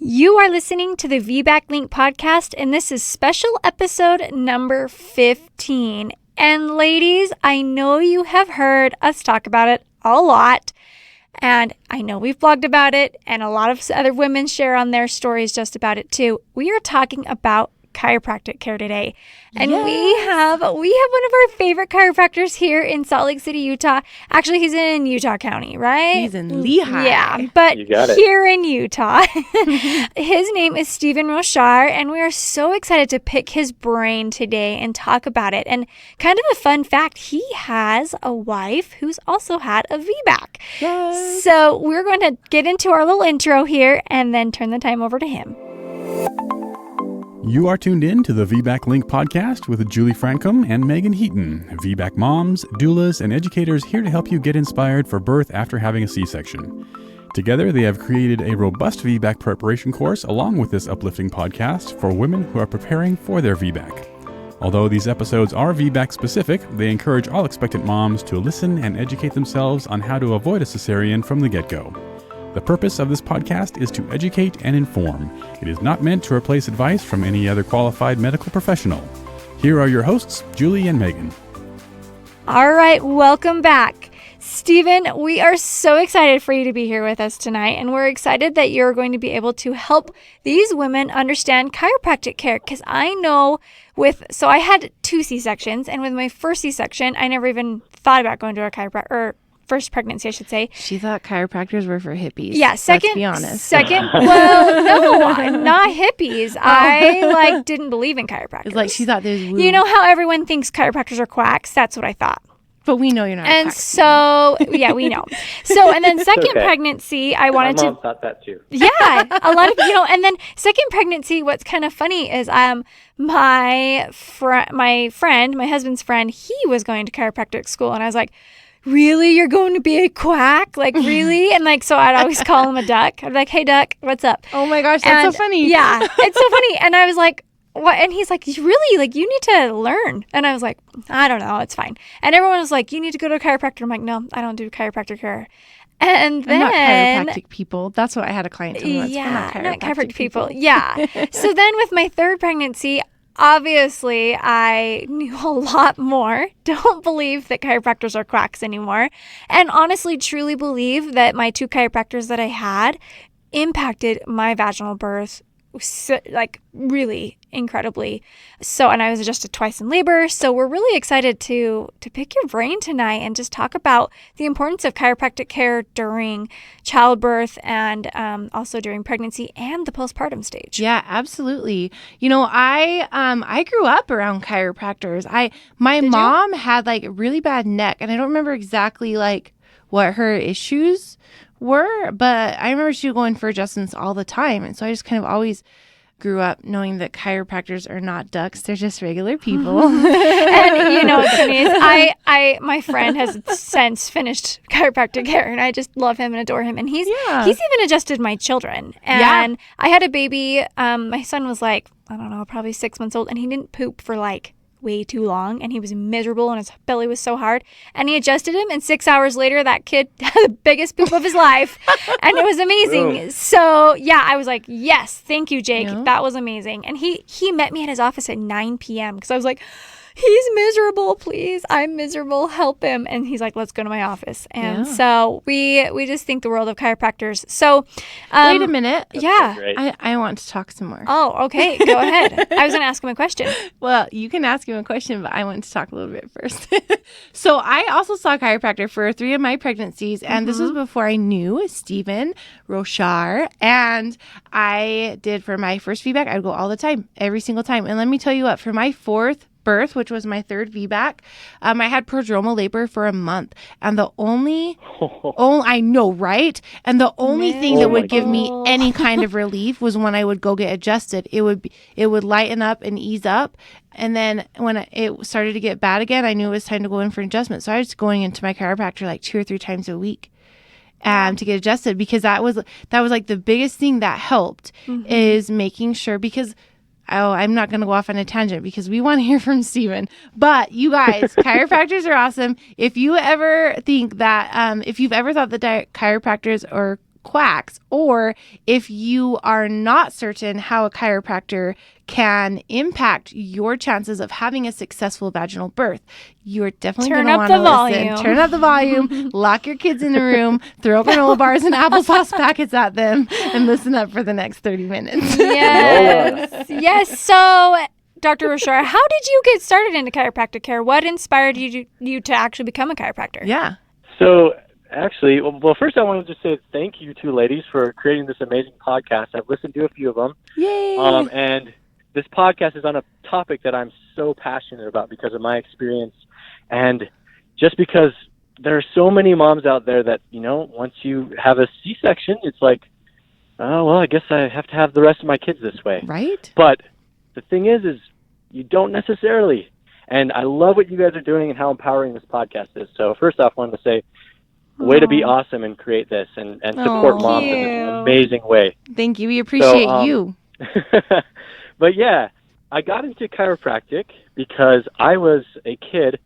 You are listening to the VBAC Link podcast, and this is special episode number 15. And ladies, I know you have heard us talk about it a lot, and I know we've blogged about it, and a lot of other women share on their stories just about it too. We are talking about chiropractic care today. And yes. we have one of our favorite chiropractors here in Salt Lake City, Utah. Actually, he's in Utah County, right? He's in Lehigh. Yeah, but here in Utah. His name is Stephen Roushar, and we are so excited to pick his brain today and talk about it. And kind of a fun fact, he has a wife who's also had a VBAC. Yes. So we're going to get into our little intro here and then turn the time over to him. You are tuned in to the VBAC Link podcast with Julie Francom and Megan Heaton, VBAC moms, doulas, and educators here to help you get inspired for birth after having a C-section. Together, they have created a robust VBAC preparation course along with this uplifting podcast for women who are preparing for their VBAC. Although these episodes are VBAC specific, they encourage all expectant moms to listen and educate themselves on how to avoid a cesarean from the get-go. The purpose of this podcast is to educate and inform. It is not meant to replace advice from any other qualified medical professional. Here are your hosts, Julie and Megan. All right, welcome back. Stephen, we are so excited for you to be here with us tonight, and we're excited that you're going to be able to help these women understand chiropractic care, because I know so I had 2 C-sections, and with my first C-section, I never even thought about going to a chiropractor, or first pregnancy, I should say. She thought chiropractors were for hippies. Yeah, let's be honest. Well, no, not hippies. I didn't believe in chiropractors. It's like she thought there's woo. You know how everyone thinks chiropractors are quacks? That's what I thought. But we know you're not. And so, yeah, we know. So, and then second pregnancy, I wanted My mom thought that too. Yeah, a lot of, and then second pregnancy, what's kind of funny is my husband's friend, he was going to chiropractic school, and I was like, really? You're going to be a quack? Like, really? And so I'd always call him a duck. I'd be like, hey, duck, what's up? Oh my gosh, that's so funny. Yeah, it's so funny. And I was like, what? And he's like, really? Like, you need to learn. And I was like, I don't know. It's fine. And everyone was like, you need to go to a chiropractor. I'm like, no, I don't do chiropractic care. And then I'm not chiropractic people. That's what I had a client tell me once. Yeah, not chiropractic people. Yeah. So then with my third pregnancy, obviously, I knew a lot more. Don't believe that chiropractors are quacks anymore. And honestly, truly believe that my 2 chiropractors that I had impacted my vaginal birth really incredibly. So, and I was adjusted twice in labor. So we're really excited to pick your brain tonight and just talk about the importance of chiropractic care during childbirth and also during pregnancy and the postpartum stage. Yeah, absolutely. I grew up around chiropractors. My mom had really bad neck, and I don't remember exactly what her issues were, but I remember she was going for adjustments all the time. And so I just kind of always grew up knowing that chiropractors are not ducks. They're just regular people. And what's funny is my friend has since finished chiropractic care, and I just love him and adore him. And he's even adjusted my children. And I had a baby. My son was probably 6 months old, and he didn't poop for way too long, and he was miserable and his belly was so hard, and he adjusted him, and 6 hours later that kid had the biggest poop of his life, and it was amazing. Boom. So yeah, I was like, yes, thank you, Jake. Yeah. That was amazing. And he met me at his office at 9 p.m. because I was like, he's miserable, please, I'm miserable, help him. And he's like, let's go to my office. And so we just think the world of chiropractors. So wait a minute. Yeah, I want to talk some more. Oh, okay, go ahead. I was gonna ask him a question. Well, you can ask him a question, but I want to talk a little bit first. So I also saw a chiropractor for 3 of my pregnancies, and this was before I knew Stephen Roushar. And I did for my first VBAC, I'd go all the time, every single time. And let me tell you what, for my 4th birth, which was my 3rd VBAC, I had prodromal labor for a month, and the only I know, right? And the only thing that would give me any kind of relief was when I would go get adjusted. It would lighten up and ease up, and then when it started to get bad again, I knew it was time to go in for an adjustment. So I was going into my chiropractor 2 or 3 times a week. To get adjusted, because that was the biggest thing that helped is making sure, because I'm not going to go off on a tangent because we want to hear from Stephen. But you guys, chiropractors are awesome. If you ever think that, if you've ever thought that chiropractors are quacks, or if you are not certain how a chiropractor can impact your chances of having a successful vaginal birth, you're definitely going to want to listen. Turn up the volume, lock your kids in a room, throw granola bars and applesauce packets at them, and listen up for the next 30 minutes. Yes. Yes. So, Dr. Roushar, how did you get started into chiropractic care? What inspired you to actually become a chiropractor? Yeah. So, actually, well, first I wanted to say thank you two ladies for creating this amazing podcast. I've listened to a few of them. Yay! And this podcast is on a topic that I'm so passionate about because of my experience, and just because there are so many moms out there that, once you have a C-section, it's like, oh, well, I guess I have to have the rest of my kids this way. Right. But the thing is you don't necessarily. And I love what you guys are doing and how empowering this podcast is. So first off, I wanted to say, way to be awesome and create this and support moms in this amazing way. Thank you. We appreciate you. But yeah, I got into chiropractic because I was a kid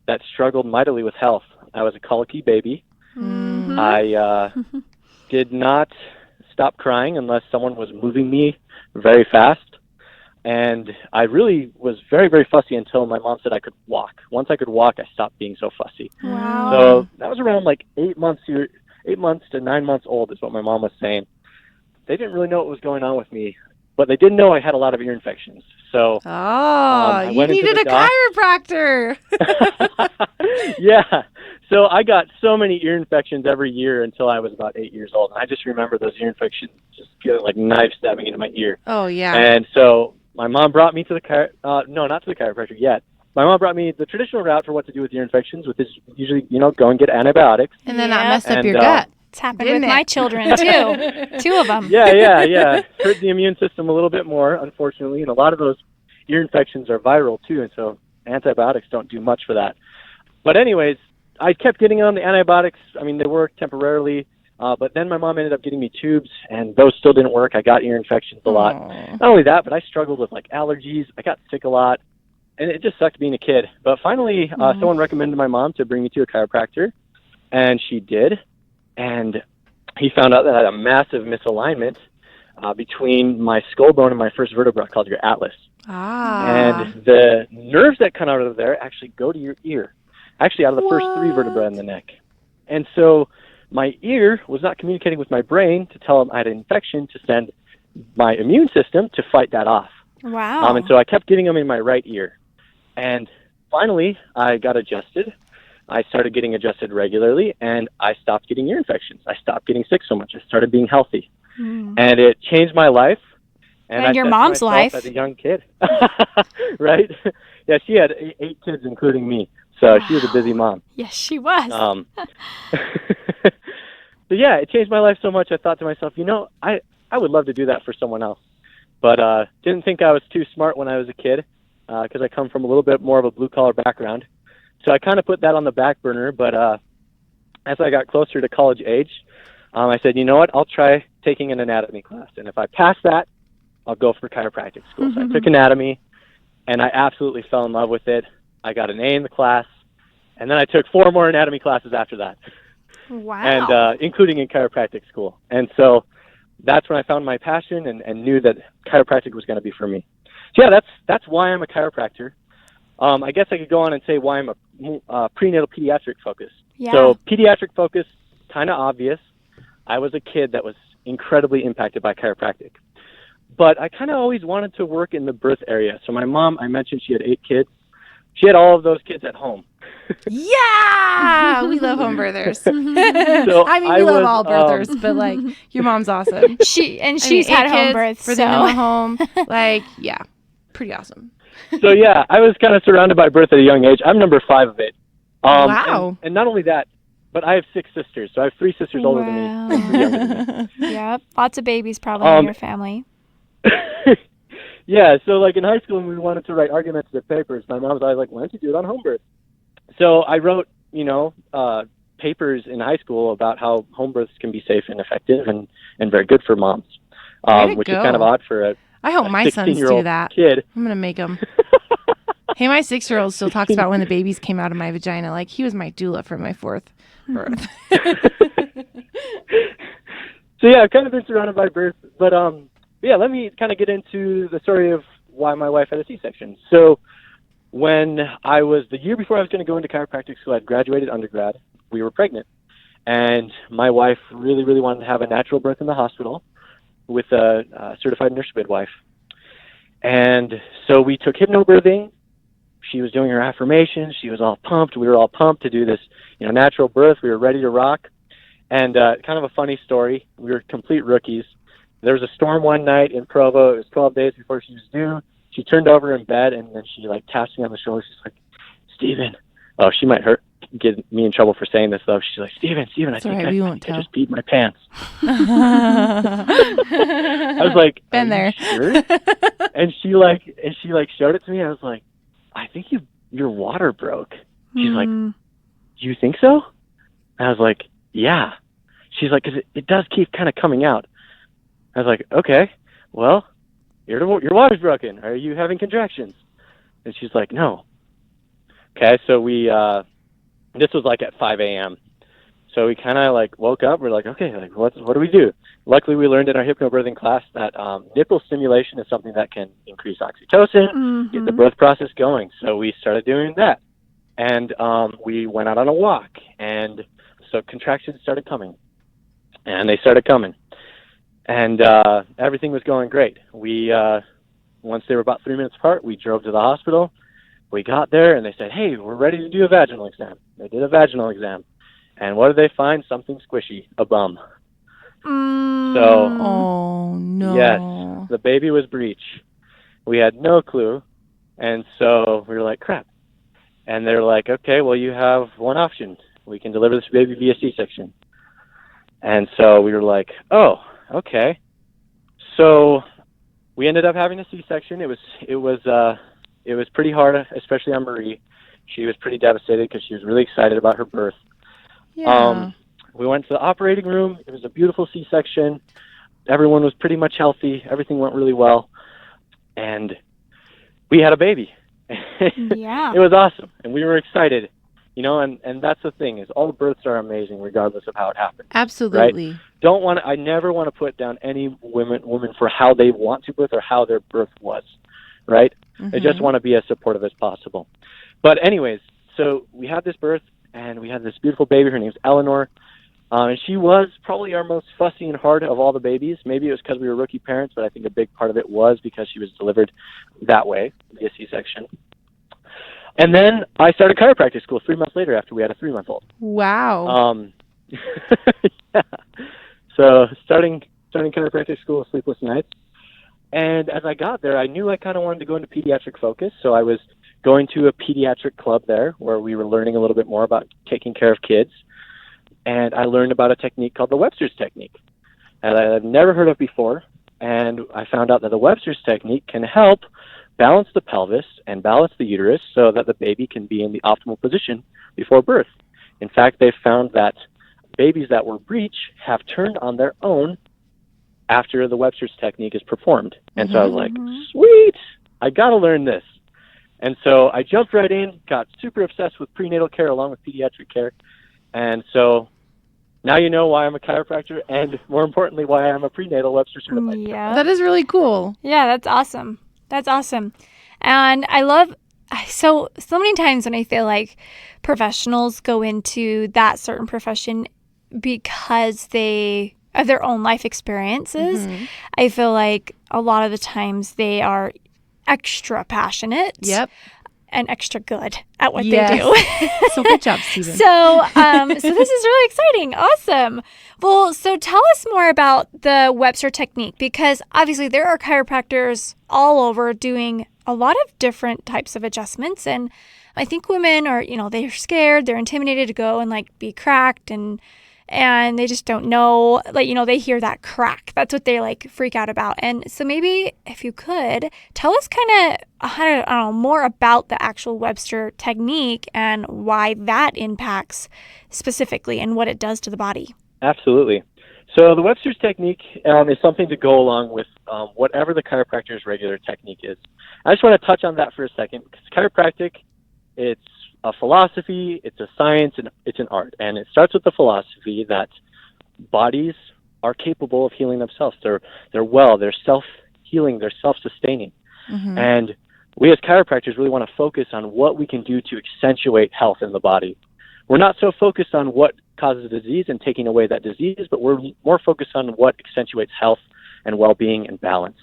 that struggled mightily with health. I was a colicky baby. Mm-hmm. I did not stop crying unless someone was moving me very fast. And I really was very, very fussy until my mom said I could walk. Once I could walk, I stopped being so fussy. Wow. So that was around like 8 months to 9 months old is what my mom was saying. They didn't really know what was going on with me, but they did know I had a lot of ear infections. So you needed a chiropractor. Yeah. So I got so many ear infections every year until I was about 8 years old. And I just remember those ear infections just getting like knives stabbing into my ear. Oh, yeah. And so my mom brought me to not to the chiropractor yet. My mom brought me the traditional route for what to do with ear infections, which is usually, go and get antibiotics. And then that messed up your gut. It's happened with my children, too. 2 of them. Yeah. Hurt the immune system a little bit more, unfortunately. And a lot of those ear infections are viral, too. And so antibiotics don't do much for that. But anyways, I kept getting on the antibiotics. I mean, they worked temporarily. But then my mom ended up getting me tubes, and those still didn't work. I got ear infections a lot. Not only that, but I struggled with, allergies. I got sick a lot. And it just sucked being a kid. But finally, someone recommended my mom to bring me to a chiropractor. And she did. And he found out that I had a massive misalignment between my skull bone and my first vertebra called your atlas. And the nerves that come out of there actually go to your ear, actually out of the first 3 vertebrae in the neck. And so my ear was not communicating with my brain to tell him I had an infection to send my immune system to fight that off. Wow. And so I kept getting them in my right ear. And finally, I got adjusted. I started getting adjusted regularly, and I stopped getting ear infections. I stopped getting sick so much. I started being healthy. And it changed my life. And your mom's life. As a young kid. Right? Yeah, she had 8 kids, including me. So she was a busy mom. Yes, she was. So yeah, it changed my life so much. I thought to myself, I would love to do that for someone else. But didn't think I was too smart when I was a kid because I come from a little bit more of a blue-collar background. So I kind of put that on the back burner. But as I got closer to college age, I said, you know what, I'll try taking an anatomy class. And if I pass that, I'll go for chiropractic school. So I took anatomy, and I absolutely fell in love with it. I got an A in the class, and then I took 4 more anatomy classes after that. Wow. And including in chiropractic school. And so that's when I found my passion and knew that chiropractic was going to be for me. So yeah, that's why I'm a chiropractor. I guess I could go on and say why I'm a prenatal pediatric focus. Yeah. So pediatric focus, kind of obvious. I was a kid that was incredibly impacted by chiropractic. But I kind of always wanted to work in the birth area. So my mom, I mentioned she had 8 kids. She had all of those kids at home. Yeah! We love home birthers. So we love all birthers, but your mom's awesome. She's had home births. For them in the home. Yeah, pretty awesome. So yeah, I was kind of surrounded by birth at a young age. I'm number 5 of it. Wow. And not only that, but I have 6 sisters. So I have 3 sisters older than me and 3 younger than me. Yep. Lots of babies probably in your family. Yeah, so in high school when we wanted to write argumentative papers, my mom was always like, why don't you do it on home birth? So I wrote, papers in high school about how home births can be safe and effective and very good for moms, which is kind of odd for a I hope my sons do that. Kid. I'm going to make them. Hey, my 6-year-old still talks about when the babies came out of my vagina. He was my doula for my 4th birth. So yeah, I've kind of been surrounded by birth, but yeah, let me kind of get into the story of why my wife had a C-section. So when I was, the year before I was going to go into chiropractic school, I'd graduated undergrad, we were pregnant. And my wife really, really wanted to have a natural birth in the hospital with a certified nurse midwife. And so we took hypnobirthing. She was doing her affirmations. She was all pumped. We were all pumped to do this, natural birth. We were ready to rock. And kind of a funny story. We were complete rookies. There was a storm one night in Provo. It was 12 days before she was due. She turned over in bed, and then she, taps me on the shoulder. She's like, Steven. Oh, she might get me in trouble for saying this, though. She's like, Steven, I think I just peed my pants. I was like, been there. Sure? and she showed it to me. I was like, I think your water broke. She's like, you think so? And I was like, yeah. She's like, because it does keep kind of coming out. I was like, okay, well, your water's broken. Are you having contractions? And she's like, no. Okay, so we, this was at 5 a.m. So we kind of woke up. We're like, okay, what do we do? Luckily, we learned in our hypnobirthing class that nipple stimulation is something that can increase oxytocin, get the birth process going. So we started doing that. And we went out on a walk. And so contractions started coming. And they started coming. And everything was going great. We, once they were about 3 minutes apart, we drove to the hospital. We got there, and they said, hey, we're ready to do a vaginal exam. They did a vaginal exam. And what did they find? Something squishy, a bum. So, oh, no. Yes, the baby was breech. We had no clue. And so we were like, crap. And they're like, okay, well, you have one option. We can deliver this baby via C-section. And so we were like, oh, okay. So we ended up having a C-section. It was pretty hard, especially on Marie. She was pretty devastated because she was really excited about her birth. Yeah. We went to the operating room. It was a beautiful C-section. Everyone was pretty much healthy. Everything went really well. And we had a baby. Yeah. It was awesome. And we were excited. And that's the thing, is all births are amazing regardless of how it happened. Absolutely. Right? I never want to put down any woman for how they want to birth or how their birth was. Right? I just want to be as supportive as possible. But anyways, so we had this birth, and we had this beautiful baby. Her name's Eleanor. And she was probably our most fussy and hard of all the babies. Maybe it was because we were rookie parents, but I think a big part of it was because she was delivered that way, via C-section. And then I started chiropractic school 3 months later after we had a 3-month-old. Wow. Yeah. So starting chiropractic school, sleepless nights. And as I got there, I knew I kind of wanted to go into pediatric focus. So I was going to a pediatric club there where we were learning a little bit more about taking care of kids. And I learned about a technique called the Webster's technique that I've never heard of before. And I found out that the Webster's technique can help balance the pelvis and balance the uterus so that the baby can be in the optimal position before birth. In fact, they found that babies that were breech have turned on their own after the Webster's technique is performed. And so I was like, sweet, I got to learn this. And so I jumped right in, got super obsessed with prenatal care along with pediatric care. And so now you know why I'm a chiropractor, and more importantly, why I'm a prenatal Webster certified. Yeah. That is really cool. Yeah, that's awesome. That's awesome. And I love, so many times when I feel like professionals go into that certain profession because they of their own life experiences, I feel like a lot of the times they are extra passionate. Yep. And extra good at what they do. So good job, Steven. So this is really exciting. Awesome. Well, so tell us more about the Webster technique, because obviously there are chiropractors all over doing a lot of different types of adjustments. And I think women are, they're scared, they're intimidated to go and be cracked, and they just don't know, they hear that crack. That's what they freak out about. And so maybe if you could tell us kind of, more about the actual Webster technique and why that impacts specifically and what it does to the body. Absolutely. So the Webster's technique is something to go along with whatever the chiropractor's regular technique is. I just want to touch on that for a second, because chiropractic, it's a philosophy, it's a science, and it's an art. And it starts with the philosophy that bodies are capable of healing themselves. They're well, they're self-healing, they're self-sustaining. Mm-hmm. And we as chiropractors really want to focus on what we can do to accentuate health in the body. We're not so focused on what causes disease and taking away that disease, but we're more focused on what accentuates health and well-being and balance.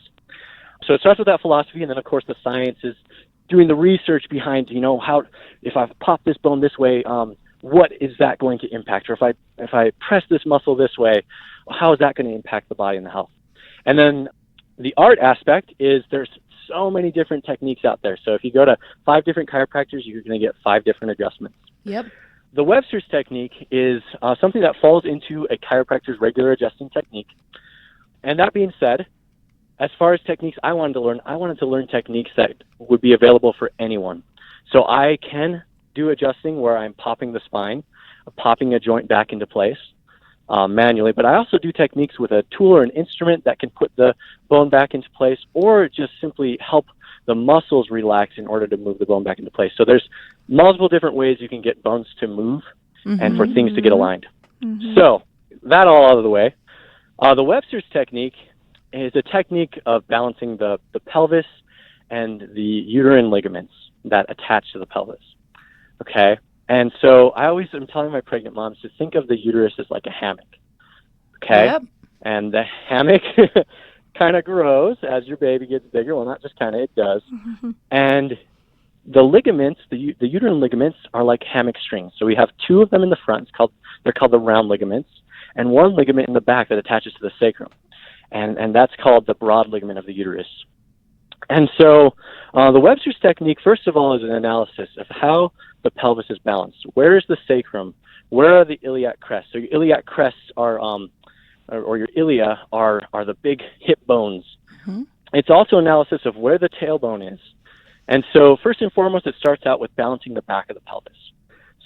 So it starts with that philosophy, and then, of course, the science is doing the research behind, how, if I pop this bone this way, what is that going to impact? Or if I press this muscle this way, how is that going to impact the body and the health? And then the art aspect is there's so many different techniques out there. So if you go to 5 different chiropractors, you're going to get 5 different adjustments. Yep. The Webster's technique is something that falls into a chiropractor's regular adjusting technique. And that being said, as far as techniques I wanted to learn techniques that would be available for anyone. So I can do adjusting where I'm popping the spine, popping a joint back into place manually, but I also do techniques with a tool or an instrument that can put the bone back into place, or just simply help the muscles relax in order to move the bone back into place. So there's multiple different ways you can get bones to move and for things to get aligned. Mm-hmm. So that all out of the way. The Webster's technique is a technique of balancing the pelvis and the uterine ligaments that attach to the pelvis. Okay? And so I always am telling my pregnant moms to think of the uterus as like a hammock. Okay? Yep. And the hammock kind of grows as your baby gets bigger. Well, not just kind of, it does. Mm-hmm. And the ligaments, the uterine ligaments, are like hammock strings. So we have 2 of them in the front. They're called the round ligaments, and 1 ligament in the back that attaches to the sacrum. And that's called the broad ligament of the uterus. And so the Webster's technique, first of all, is an analysis of how the pelvis is balanced. Where is the sacrum? Where are the iliac crests? So your iliac crests are, or your ilia are the big hip bones. Mm-hmm. It's also analysis of where the tailbone is. And so first and foremost, it starts out with balancing the back of the pelvis.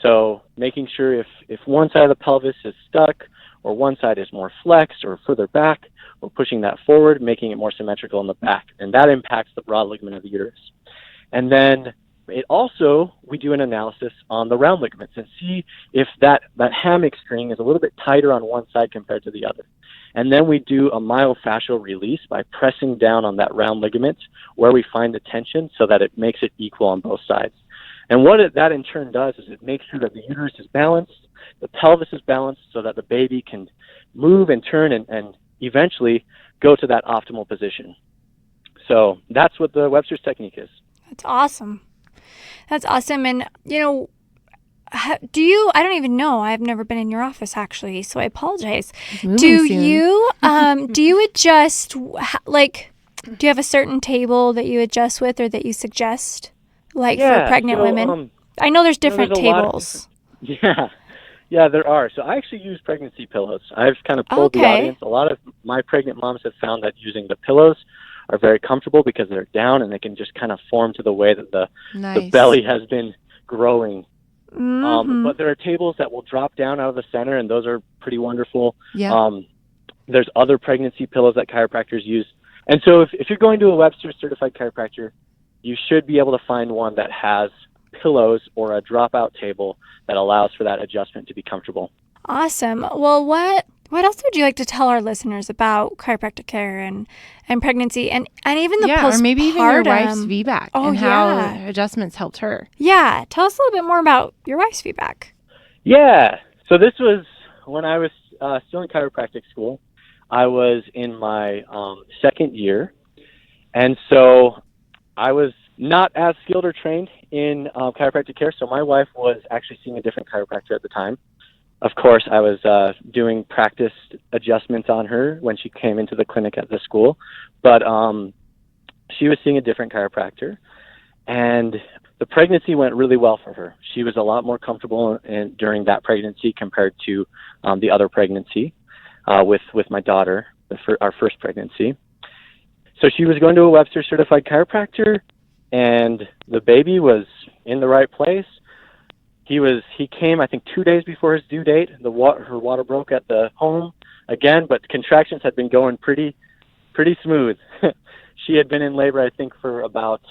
So making sure if one side of the pelvis is stuck, or one side is more flexed or further back, we're pushing that forward, making it more symmetrical in the back. And that impacts the broad ligament of the uterus. And then we do an analysis on the round ligaments and see if that hammock string is a little bit tighter on one side compared to the other. And then we do a myofascial release by pressing down on that round ligament where we find the tension so that it makes it equal on both sides. And what that in turn does is it makes sure that the uterus is balanced, the pelvis is balanced, so that the baby can move and turn and eventually go to that optimal position. So that's what the Webster's technique is. That's awesome. And, I don't even know. I've never been in your office, actually, so I apologize. Do you adjust, do you have a certain table that you adjust with or that you suggest, for pregnant women? I know there's different tables. Yeah, there are. So I actually use pregnancy pillows. I've kind of pulled the audience. A lot of my pregnant moms have found that using the pillows are very comfortable because they're down and they can just kind of form to the way that the belly has been growing. Mm-hmm. But there are tables that will drop down out of the center, and those are pretty wonderful. Yeah. There's other pregnancy pillows that chiropractors use. And so if you're going to a Webster certified chiropractor, you should be able to find one that has pillows or a dropout table that allows for that adjustment to be comfortable. Awesome. Well, what else would you like to tell our listeners about chiropractic care and pregnancy and even the postpartum? Or maybe even your wife's VBAC and how adjustments helped her. Yeah. Tell us a little bit more about your wife's VBAC. Yeah. So this was when I was still in chiropractic school. I was in my second year. And so I was not as skilled or trained in chiropractic care. So my wife was actually seeing a different chiropractor at the time. Of course, I was doing practice adjustments on her when she came into the clinic at the school, but she was seeing a different chiropractor, and the pregnancy went really well for her. She was a lot more comfortable during that pregnancy compared to the other pregnancy with my daughter, our first pregnancy. So she was going to a Webster certified chiropractor, and the baby was in the right place. He came, I think, 2 days before his due date. Her water broke at the home again, but contractions had been going pretty smooth. She had been in labor, I think, for about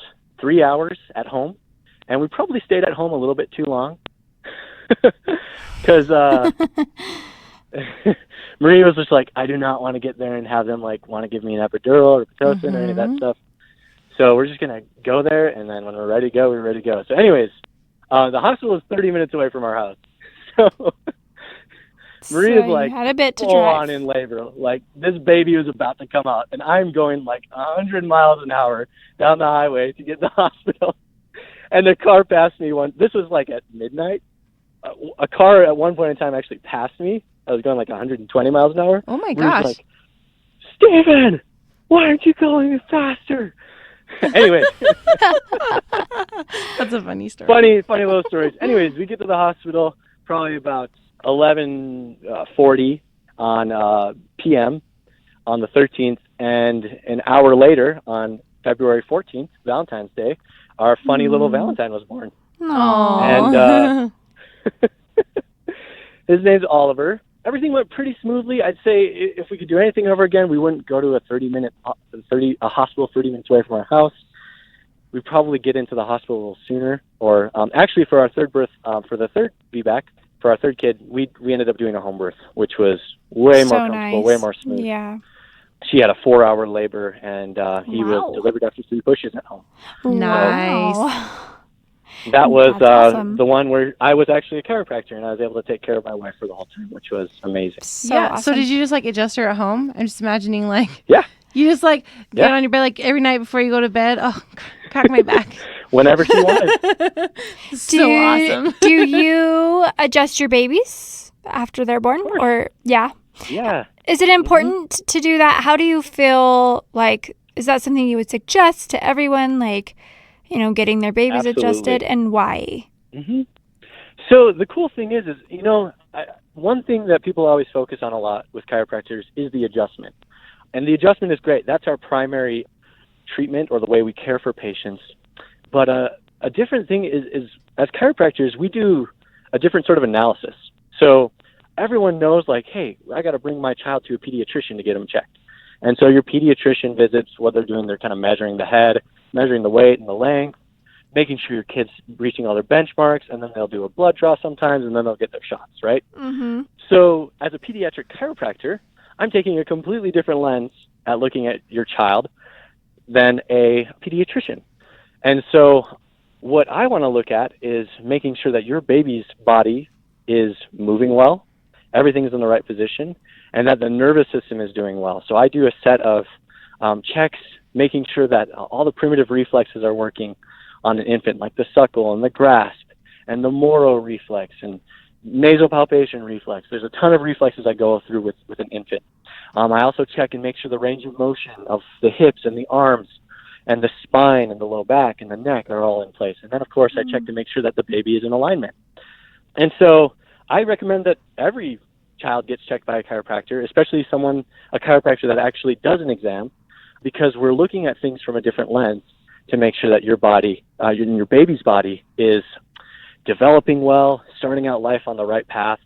3 hours at home, and we probably stayed at home a little bit too long because Maria was just like, I do not want to get there and have them like want to give me an epidural or Pitocin or any of that stuff. So we're just going to go there, and then when we're ready to go, we're ready to go. So anyways, the hospital is 30 minutes away from our house. So Maria's like had a bit to full drive. on in labor. Like, this baby was about to come out, and I'm going like 100 miles an hour down the highway to get to the hospital. And the car passed me this was like at midnight. A car at one point in time actually passed me. I was going like 120 miles an hour. Oh my Maria's gosh. like, Steven, why aren't you going faster? Anyway. That's a funny story. Funny little stories. Anyways, we get to the hospital probably about 11:40 on p.m. on the 13th, and an hour later on February 14th, Valentine's Day, our funny little Valentine was born. Aww. And his name's Oliver. Everything went pretty smoothly. I'd say if we could do anything over again, we wouldn't go to a hospital 30 minutes away from our house. We'd probably get into the hospital a little sooner. Or actually, for our third birth, for the third VBAC, for our third kid, we ended up doing a home birth, which was way more comfortable, way more smooth. Yeah. She had a 4-hour labor, and he was delivered after 3 pushes at home. Nice. Wow. That was awesome. the one where I was actually a chiropractor, and I was able to take care of my wife for the whole time, which was amazing. So yeah. awesome. So did you just like adjust her at home? I'm just imagining like. Yeah. You just like get on your bed like every night before you go to bed. Oh, crack my back. Whenever she wanted. So awesome. Do you adjust your babies after they're born? Or Yeah. Is it important to do that? How do you feel like, is that something you would suggest to everyone? Like, getting their babies adjusted, and why? Mm-hmm. So the cool thing is one thing that people always focus on a lot with chiropractors is the adjustment. And the adjustment is great. That's our primary treatment or the way we care for patients. But a different thing is as chiropractors, we do a different sort of analysis. So everyone knows, like, hey, I got to bring my child to a pediatrician to get them checked. And so your pediatrician visits, what they're doing, they're kind of measuring the head, measuring the weight and the length, making sure your kid's reaching all their benchmarks, and then they'll do a blood draw sometimes, and then they'll get their shots, right? Mm-hmm. So as a pediatric chiropractor, I'm taking a completely different lens at looking at your child than a pediatrician. And so what I want to look at is making sure that your baby's body is moving well, everything's in the right position, and that the nervous system is doing well. So I do a set of checks, making sure that all the primitive reflexes are working on an infant, like the suckle and the grasp and the Moro reflex and nasal palpation reflex. There's a ton of reflexes I go through with an infant. I also check and make sure the range of motion of the hips and the arms and the spine and the low back and the neck are all in place. And then, of course, I check to make sure that the baby is in alignment. And so I recommend that every child gets checked by a chiropractor, especially a chiropractor that actually does an exam, because we're looking at things from a different lens to make sure that your body, your baby's body, is developing well, starting out life on the right path,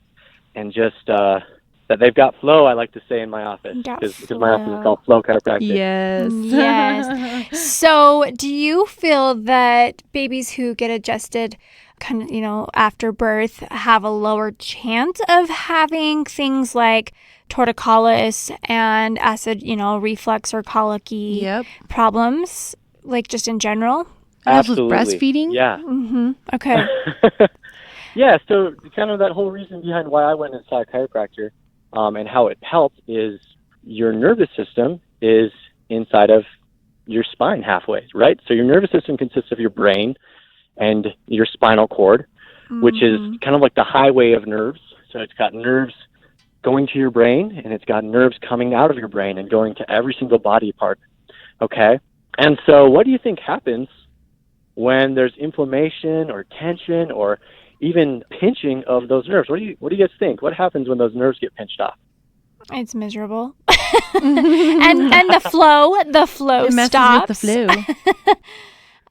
and just that they've got flow, I like to say in my office, because my office is called Flow Chiropractic. Yes. So do you feel that babies who get adjusted kind of, after birth have a lower chance of having things like torticollis and acid, reflux or colicky problems, like just in general? Absolutely. With breastfeeding? Yeah. Mm-hmm. Okay. Yeah, so kind of that whole reason behind why I went and saw a chiropractor and how it helped is your nervous system is inside of your spine halfway, right? So your nervous system consists of your brain and your spinal cord, which is kind of like the highway of nerves. So it's got nerves going to your brain, and it's got nerves coming out of your brain and going to every single body part, okay? And so what do you think happens when there's inflammation or tension or even pinching of those nerves? What do you guys think? What happens when those nerves get pinched off? It's miserable. and the flow it messes stops. with the flow.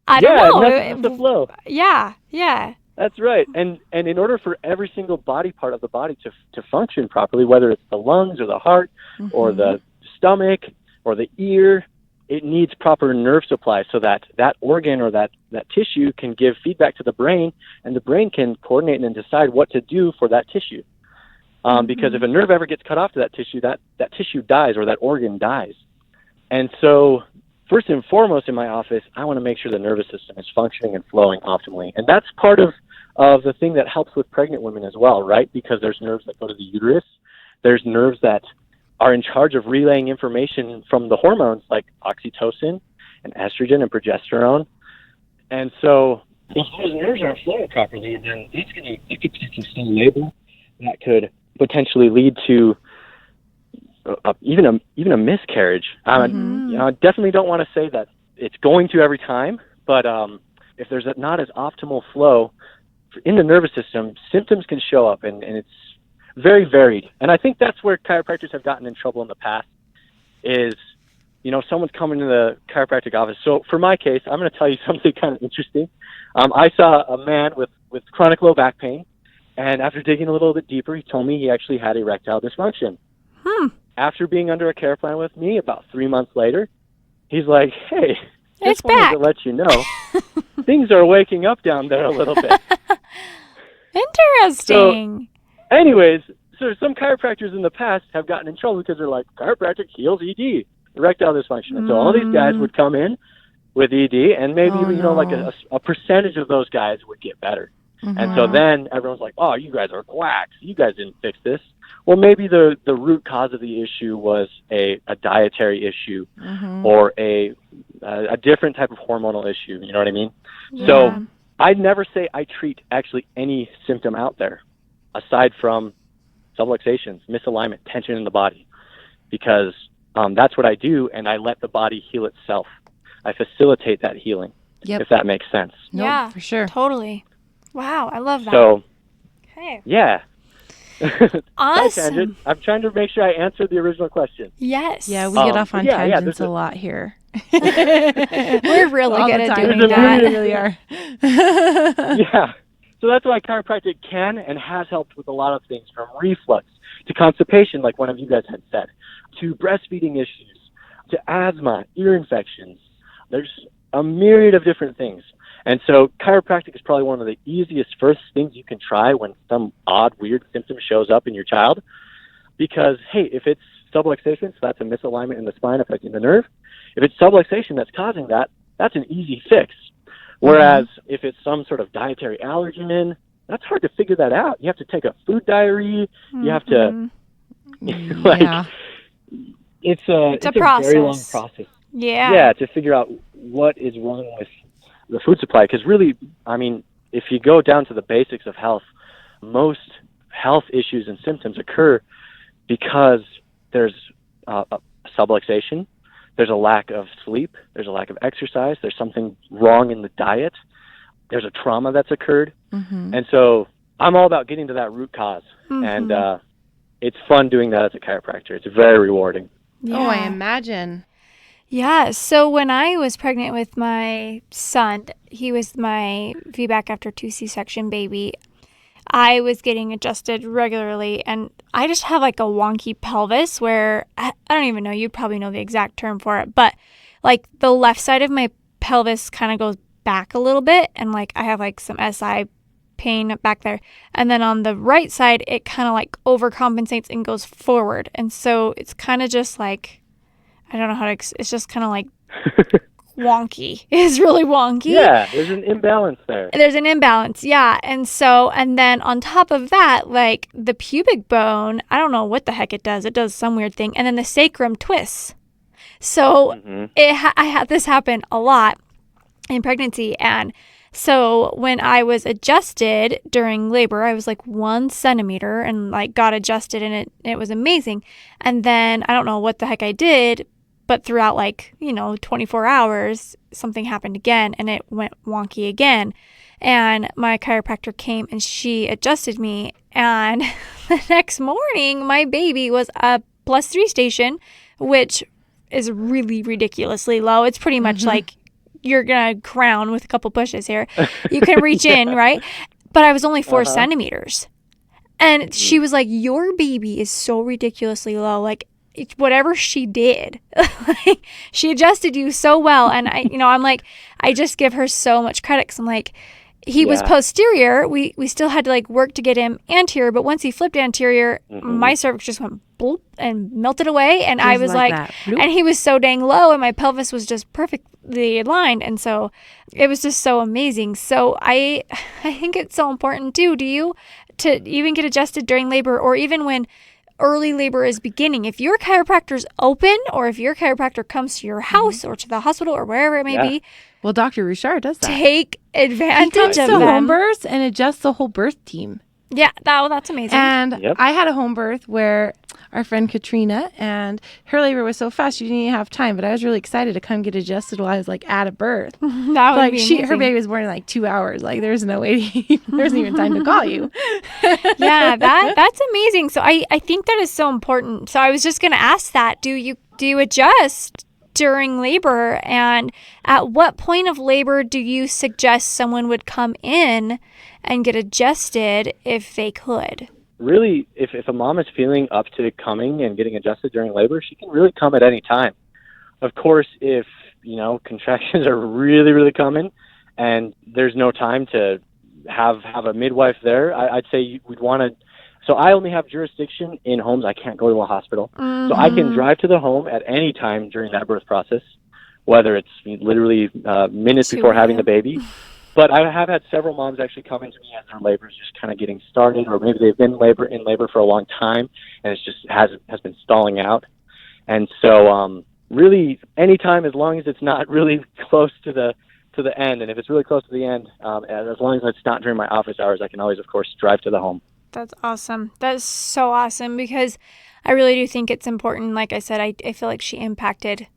I don't know. It messes with the flow. Yeah. That's right. And in order for every single body part of the body to function properly, whether it's the lungs or the heart or the stomach or the ear, it needs proper nerve supply so that organ or that tissue can give feedback to the brain, and the brain can coordinate and decide what to do for that tissue. because if a nerve ever gets cut off to that tissue dies, or that organ dies. And so first and foremost in my office, I want to make sure the nervous system is functioning and flowing optimally. And that's part of the thing that helps with pregnant women as well, right? Because there's nerves that go to the uterus. There's nerves that are in charge of relaying information from the hormones like oxytocin and estrogen and progesterone. And so if those nerves aren't flowing properly, then it could potentially stall labor. That could potentially lead to even a miscarriage. I definitely don't want to say that it's going to every time, but if there's not as optimal flow in the nervous system, symptoms can show up, and it's very varied. And I think that's where chiropractors have gotten in trouble in the past is, someone's coming to the chiropractic office. So for my case, I'm going to tell you something kind of interesting. I saw a man with chronic low back pain, and after digging a little bit deeper, he told me he actually had erectile dysfunction. After being under a care plan with me, about 3 months later, he's like, hey, it's just wanted back. to let you know, things are waking up down there a little bit. Interesting. So, anyways, so some chiropractors in the past have gotten in trouble because they're like, chiropractic heals ED, erectile dysfunction. And so all these guys would come in with ED, and maybe, like a percentage of those guys would get better. And so then everyone's like, oh, you guys are quacks. You guys didn't fix this. Well, maybe the root cause of the issue was a dietary issue or a different type of hormonal issue. You know what I mean? Yeah. So I'd never say I treat actually any symptom out there aside from subluxations, misalignment, tension in the body, because that's what I do, and I let the body heal itself. I facilitate that healing, if that makes sense. Yeah, for sure. Totally. Wow, I love that. So, okay. Yeah. Awesome. I'm trying to make sure I answered the original question. Yes. Yeah, we get off on tangents a lot here. We're really good at doing that. We really are. Yeah. So that's why chiropractic can and has helped with a lot of things, from reflux to constipation, like one of you guys had said, to breastfeeding issues, to asthma, ear infections. There's a myriad of different things. And so chiropractic is probably one of the easiest first things you can try when some odd, weird symptom shows up in your child. Because, hey, if it's subluxation, so that's a misalignment in the spine affecting the nerve. If it's subluxation that's causing that, that's an easy fix. Whereas if it's some sort of dietary allergen, that's hard to figure that out. You have to take a food diary. You have to, it's a process. very long process. Yeah. Yeah, to figure out what is wrong with the food supply. Because really, I mean, if you go down to the basics of health, most health issues and symptoms occur because there's subluxation, there's a lack of sleep, there's a lack of exercise, there's something wrong in the diet, there's a trauma that's occurred. And so I'm all about getting to that root cause. And it's fun doing that as a chiropractor. It's very rewarding. Yeah. Oh, I imagine. Yeah. So when I was pregnant with my son, he was my VBAC after 2 C-section baby. I was getting adjusted regularly, and I just have like a wonky pelvis where I don't even know, you probably know the exact term for it, but like the left side of my pelvis kind of goes back a little bit, and like I have like some SI pain back there. And then on the right side, it kind of like overcompensates and goes forward. And so it's kind of just like, I don't know how to, it's just kind of like wonky. It's really wonky. Yeah, there's an imbalance there. There's an imbalance, yeah. And so, and then on top of that, like the pubic bone, I don't know what the heck it does. It does some weird thing. And then the sacrum twists. So I had this happen a lot in pregnancy. And so when I was adjusted during labor, I was like 1 centimeter and like got adjusted, and it was amazing. And then I don't know what the heck I did, but throughout 24 hours, something happened again, and it went wonky again. And my chiropractor came and she adjusted me. And the next morning, my baby was a +3 station, which is really ridiculously low. It's pretty much like you're going to crown with a couple pushes here. You can reach in, right? But I was only 4 centimeters. And she was like, your baby is so ridiculously low. Like, whatever she did, like, she adjusted you so well. And I'm like, I just give her so much credit, because I'm like, he was posterior. We still had to like work to get him anterior, but once he flipped anterior, my cervix just went bloop and melted away. And I was like and he was so dang low and my pelvis was just perfectly aligned. And so it was just so amazing. So I think it's so important too. To even get adjusted during labor or even when early labor is beginning. If your chiropractor's open or if your chiropractor comes to your house or to the hospital or wherever it may be. Well, Dr. Roushar does that. Take advantage of them. home births and adjusts the whole birth team. Yeah, that's amazing. And I had a home birth where our friend Katrina, and her labor was so fast she didn't even have time, but I was really excited to come get adjusted while I was like at a birth. That would be amazing. Her baby was born in like 2 hours. Like there's no way, there's even time to call you. Yeah, that's amazing. So I think that is so important. So I was just going to ask that. Do you adjust during labor, and at what point of labor do you suggest someone would come in and get adjusted if they could? Really, if a mom is feeling up to coming and getting adjusted during labor, she can really come at any time. Of course, if, contractions are really, really coming and there's no time to have a midwife there, I'd say we'd want to. So I only have jurisdiction in homes. I can't go to a hospital. So I can drive to the home at any time during that birth process, whether it's literally minutes before having the baby. But I have had several moms actually come into me as their labor is just kind of getting started, or maybe they've been in labor for a long time and it's just has been stalling out. And so really any time, as long as it's not really close to the end, and if it's really close to the end, as long as it's not during my office hours, I can always, of course, drive to the home. That's awesome. That's so awesome because I really do think it's important. Like I said, I feel like she impacted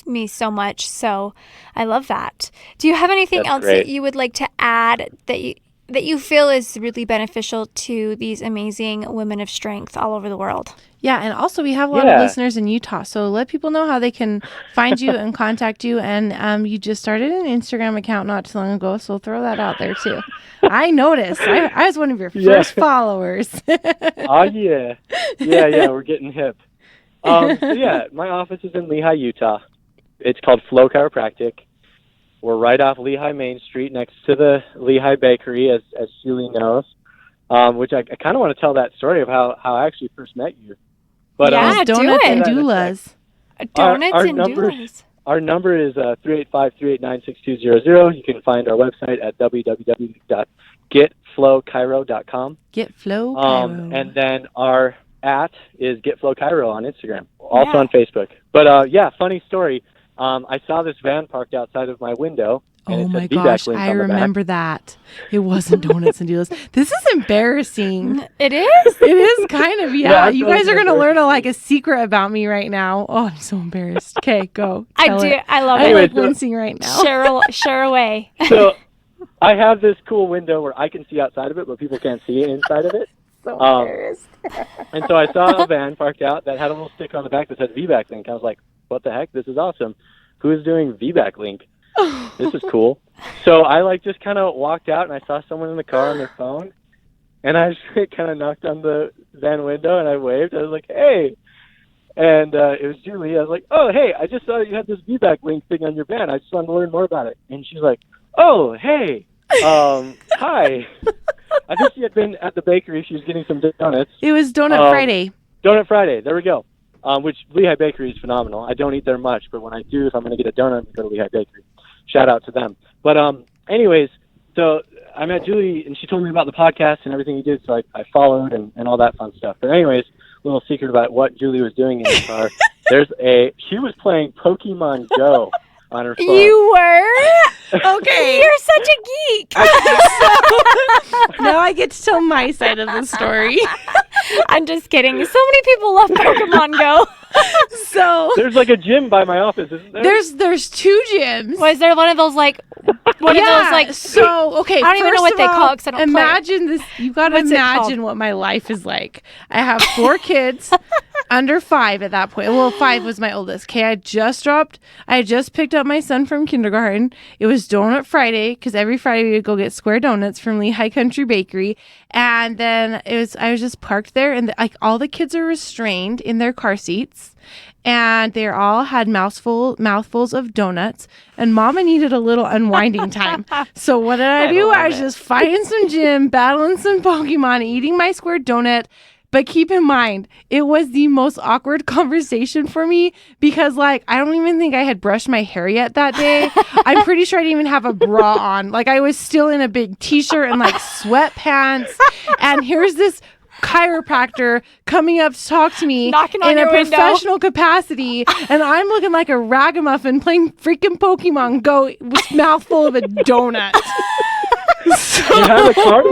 me so much. So I love that. Do you have anything else that you would like to add that you feel is really beneficial to these amazing women of strength all over the world? Yeah, and also we have a lot of listeners in Utah, so let people know how they can find you and contact you. And you just started an Instagram account not too long ago, so throw that out there too. I noticed. I was one of your first followers. Oh, yeah. Yeah, we're getting hip. My office is in Lehi, Utah. It's called Flow Chiropractic. We're right off Lehi Main Street next to the Lehi Bakery, as Julie knows, which I kind of want to tell that story of how I actually first met you. But, donuts and doulas. Donuts and doulas. Our number is 385-389-6200. You can find our website at www.getflowchiro.com. Getflow. And then our is GetFlowChiro on Instagram, also on Facebook. But funny story. I saw this van parked outside of my window. Oh my gosh, I remember that. It wasn't donuts and doulas. This is embarrassing. It is? It is kind of, you guys are going to learn a secret about me right now. Oh, I'm so embarrassed. Okay, go. I love it. I'm wincing right now. Share away. So I have this cool window where I can see outside of it, but people can't see inside of it. So embarrassed. And so I saw a van parked out that had a little sticker on the back that said VBAC Link. I was like, what the heck? This is awesome. Who is doing VBAC Link? This is cool. So I just kind of walked out and I saw someone in the car on their phone, and I just kind of knocked on the van window and I waved. I was like, hey. And it was Julie. I was like, oh, hey, I just saw you had this VBAC Link thing on your van. I just wanted to learn more about it. And she's like, oh, hey, hi. I think she had been at the bakery. She was getting some donuts. It was Donut Friday. Donut Friday. There we go. Which Lehigh Bakery is phenomenal. I don't eat there much, but when I do, if I'm going to get a donut, I'm going to go to Lehigh Bakery. Shout out to them. But anyways, so I met Julie, and she told me about the podcast and everything you did, so I followed and all that fun stuff. But anyways, a little secret about what Julie was doing in the car. She was playing Pokemon Go on her phone. You were? Okay. You're such a geek. Now I get to tell my side of the story. I'm just kidding. So many people love Pokemon Go. So there's a gym by my office, isn't there? There's 2 gyms. Was there one of those so okay, I don't even know what they call it because I don't imagine this. You got to imagine what my life is like. I have 4 kids under 5 at that point. Well, 5 was my oldest. Okay, I had just picked up my son from kindergarten. It was Donut Friday because every Friday we would go get square donuts from Lehigh Country Bakery. And then I was just parked there, and all the kids are restrained in their car seats. and they all had mouthfuls of donuts, and Mama needed a little unwinding time. So what did I do? I was just fighting some gym, battling some Pokemon, eating my square donut. But keep in mind, it was the most awkward conversation for me because, like, I don't even think I had brushed my hair yet that day. I'm pretty sure I didn't even have a bra on. Like, I was still in a big t-shirt and, like, sweatpants. And here's this chiropractor coming up to talk to me in a professional capacity, and I'm looking like a ragamuffin playing freaking Pokemon Go with mouthful of a donut. You have a card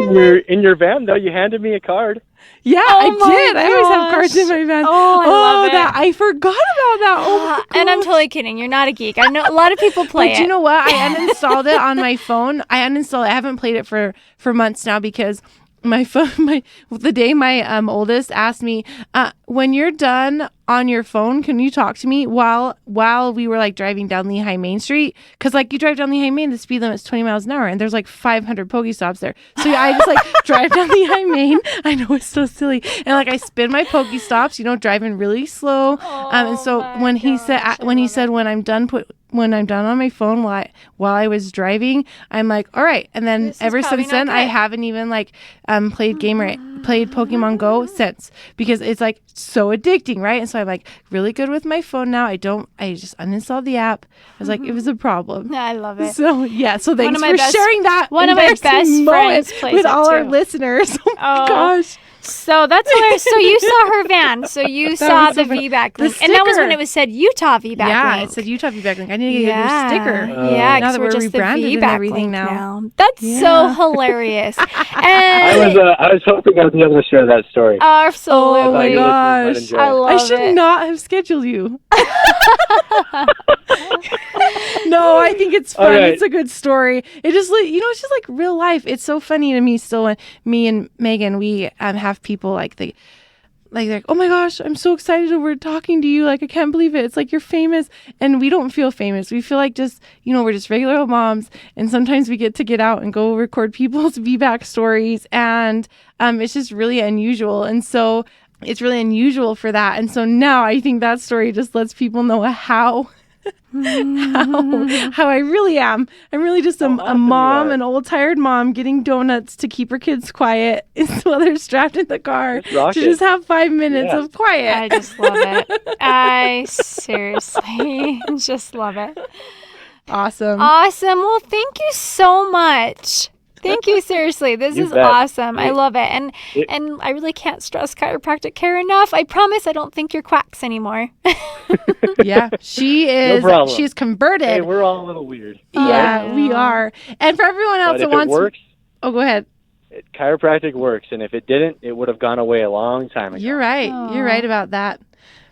in your van, though. You handed me a card. Yeah, I did. I always have cards in my van. Oh, I love it. That I forgot about that. Oh my God. And I'm totally kidding. You're not a geek. I know a lot of people play it. But you know what? I uninstalled it on my phone. I haven't played it for months now because my phone, the day my oldest asked me, when you're done on your phone, can you talk to me while we were like driving down Lehigh Main Street? Because like you drive down Lehigh Main, the speed limit's 20 miles an hour, and there's like 500 Pokestops there. So yeah, I just like drive down Lehigh Main. I know it's so silly, and like I spin my Pokestops, driving really slow. And so when he said when I'm done on my phone while I was driving, I'm like, all right. And then ever since then, I haven't even like played Pokemon Go since, because it's like so addicting, right? And so I'm like really good with my phone now. I just uninstalled the app. I was like, it was a problem. I love it. So yeah, so thanks for sharing that. One of my best friends plays with all too. Our listeners. Oh my gosh. So that's hilarious. So you saw her van. So you saw the VBAC link. And that was when it was said Utah VBAC link. Yeah, it said Utah VBAC link. I need to get a new sticker. Yeah, now that we're just rebranded and everything now. That's so hilarious. And I was hoping I'd be able to share that story. Absolutely. Oh my gosh. I should not have scheduled you. No, I think it's fun. Right. It's a good story. It just, it's just like real life. It's so funny to me still when me and Megan, we have people they're like, oh my gosh, I'm so excited that we're talking to you. Like, I can't believe it. It's like you're famous. And we don't feel famous. We feel like just, we're just regular old moms. And sometimes we get out and go record people's VBAC stories. And it's just really unusual. And so it's really unusual for that. And so now I think that story just lets people know how I really am. I'm really just a mom, an old tired mom getting donuts to keep her kids quiet while they're strapped in the car to just have 5 minutes of quiet. I just love it. I seriously just love it. Awesome. Well, thank you so much. Thank you, seriously. This is awesome. I love it. And I really can't stress chiropractic care enough. I promise I don't think you're quacks anymore. Yeah, she is. No problem. She's converted. Hey, we're all a little weird. Yeah, we are. And for everyone else that wants... works, oh, go ahead. Chiropractic works. And if it didn't, it would have gone away a long time ago. You're right. Aww. You're right about that.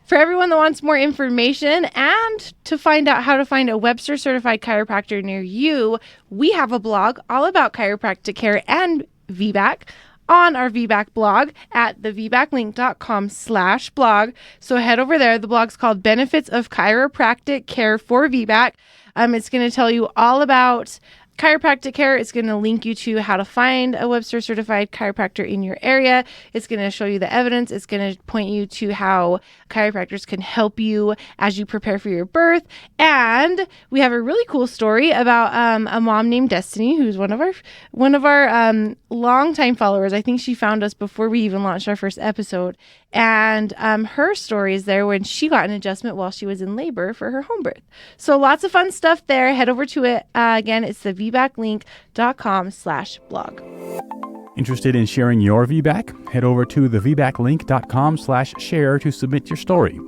For everyone that wants more information and to find out how to find a Webster certified chiropractor near you, we have a blog all about chiropractic care and VBAC on our VBAC blog at thevbaclink.com/blog. So head over there. The blog's called Benefits of Chiropractic Care for VBAC. It's going to tell you all about chiropractic care. It's going to link you to how to find a Webster certified chiropractor in your area. It's going to show you the evidence. It's going to point you to how chiropractors can help you as you prepare for your birth. And we have a really cool story about a mom named Destiny, who's one of our longtime followers. I think she found us before we even launched our first episode. And her story is there when she got an adjustment while she was in labor for her home birth. So lots of fun stuff there. Head over to it. Again, it's the VBAClink.com/blog. Interested in sharing your VBAC? Head over to thevbaclink.com/share to submit your story.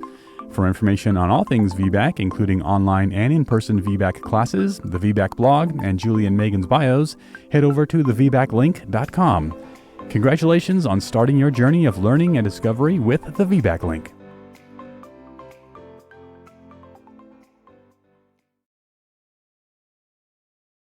For information on all things VBAC, including online and in-person VBAC classes, the VBAC blog, and Julie and Megan's bios, head over to thevbaclink.com. Congratulations on starting your journey of learning and discovery with the VBAC Link.